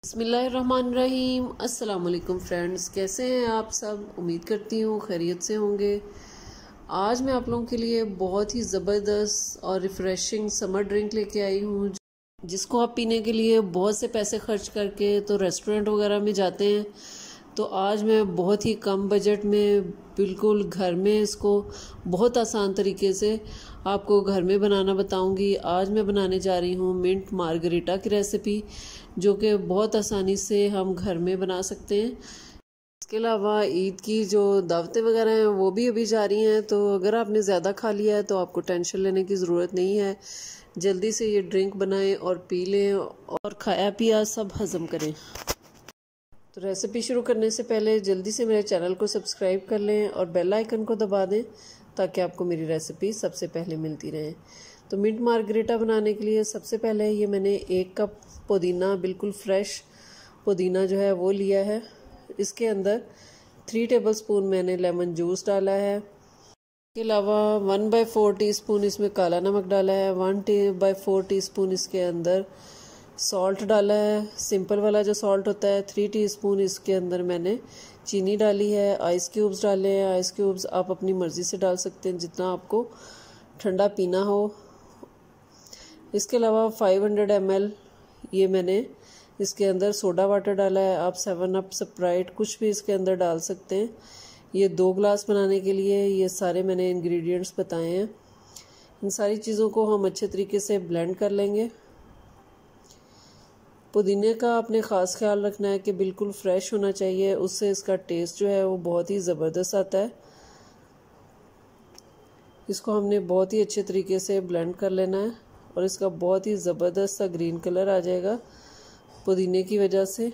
बिस्मिल्लाहिर्रहमानिर्रहीम। अस्सलाम वालेकुम फ्रेंड्स, कैसे हैं आप सब? उम्मीद करती हूँ खैरियत से होंगे। आज मैं आप लोगों के लिए बहुत ही ज़बरदस्त और रिफ़्रेशिंग समर ड्रिंक लेके आई हूँ, जिसको आप पीने के लिए बहुत से पैसे खर्च करके तो रेस्टोरेंट वगैरह में जाते हैं। तो आज मैं बहुत ही कम बजट में बिल्कुल घर में इसको बहुत आसान तरीके से आपको घर में बनाना बताऊंगी। आज मैं बनाने जा रही हूँ मिंट मार्गरीटा की रेसिपी, जो कि बहुत आसानी से हम घर में बना सकते हैं। इसके अलावा ईद की जो दावतें वगैरह हैं वो भी अभी जा रही हैं, तो अगर आपने ज़्यादा खा लिया है तो आपको टेंशन लेने की ज़रूरत नहीं है। जल्दी से ये ड्रिंक बनाएं और पी लें और खाया पिया सब हज़म करें। तो रेसिपी शुरू करने से पहले जल्दी से मेरे चैनल को सब्सक्राइब कर लें और बेल आइकन को दबा दें, ताकि आपको मेरी रेसिपी सबसे पहले मिलती रहे। तो मिंट मार्गरीटा बनाने के लिए सबसे पहले ये मैंने 1 कप पुदीना, बिल्कुल फ्रेश पुदीना जो है वो लिया है। इसके अंदर 3 टेबलस्पून मैंने लेमन जूस डाला है। इसके अलावा 1/4 टीस्पून इसमें काला नमक डाला है। 1/4 टीस्पून इसके अंदर सॉल्ट डाला है, सिंपल वाला जो सॉल्ट होता है। 3 टीस्पून इसके अंदर मैंने चीनी डाली है। आइस क्यूब्स डाले हैं। आइस क्यूब्स आप अपनी मर्ज़ी से डाल सकते हैं, जितना आपको ठंडा पीना हो। इसके अलावा 500 ml ये मैंने इसके अंदर सोडा वाटर डाला है। आप 7 अप, स्प्राइट कुछ भी इसके अंदर डाल सकते हैं। ये 2 ग्लास बनाने के लिए ये सारे मैंने इंग्रेडिएंट्स बताए हैं। इन सारी चीज़ों को हम अच्छे तरीके से ब्लेंड कर लेंगे। पुदीने का आपने ख़ास ख्याल रखना है कि बिल्कुल फ्रेश होना चाहिए, उससे इसका टेस्ट जो है वो बहुत ही ज़बरदस्त आता है। इसको हमने बहुत ही अच्छे तरीके से ब्लेंड कर लेना है और इसका बहुत ही ज़बरदस्त सा ग्रीन कलर आ जाएगा पुदीने की वजह से।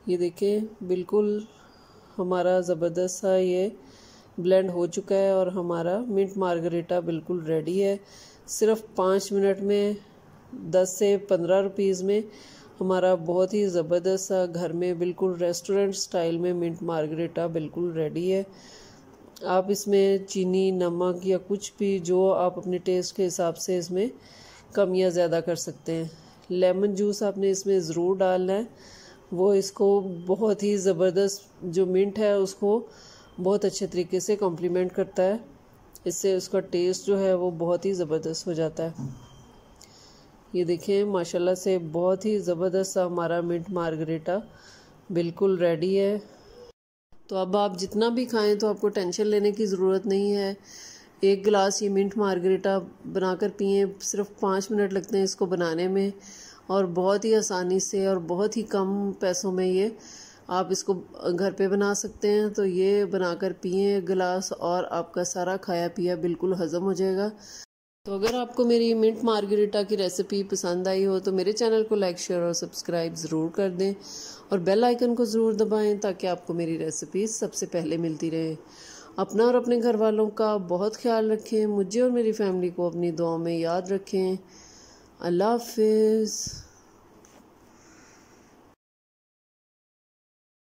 ये देखें, बिल्कुल हमारा ज़बरदस्त सा ये ब्लेंड हो चुका है और हमारा मिंट मार्गरीटा बिल्कुल रेडी है। सिर्फ 5 मिनट में 10 से 15 रुपीज़ में हमारा बहुत ही ज़बरदस्त सा घर में बिल्कुल रेस्टोरेंट स्टाइल में मिंट मार्गरीटा बिल्कुल रेडी है। आप इसमें चीनी, नमक या कुछ भी जो आप अपने टेस्ट के हिसाब से इसमें कम या ज़्यादा कर सकते हैं। लेमन जूस आपने इसमें ज़रूर डालना है, वो इसको बहुत ही ज़बरदस्त जो मिंट है उसको बहुत अच्छे तरीके से कॉम्प्लीमेंट करता है। इससे उसका टेस्ट जो है वो बहुत ही ज़बरदस्त हो जाता है। ये देखें, माशाल्लाह से बहुत ही ज़बरदस्त सा हमारा मिंट मार्गरीटा बिल्कुल रेडी है। तो अब आप जितना भी खाएं तो आपको टेंशन लेने की ज़रूरत नहीं है। 1 गिलास ये मिंट मार्गरीटा बनाकर पिएं। सिर्फ 5 मिनट लगते हैं इसको बनाने में और बहुत ही आसानी से और बहुत ही कम पैसों में ये आप इसको घर पे बना सकते हैं। तो ये बनाकर पिएं 1 गिलास और आपका सारा खाया पिया बिल्कुल हज़म हो जाएगा। तो अगर आपको मेरी मिंट मार्गरीटा की रेसिपी पसंद आई हो तो मेरे चैनल को लाइक, शेयर और सब्सक्राइब ज़रूर कर दें और बेल आइकन को ज़रूर दबाएं, ताकि आपको मेरी रेसिपी सबसे पहले मिलती रहे। अपना और अपने घर वालों का बहुत ख्याल रखें। मुझे और मेरी फैमिली को अपनी दुआओं में याद रखें। अल्लाह हाफिज़।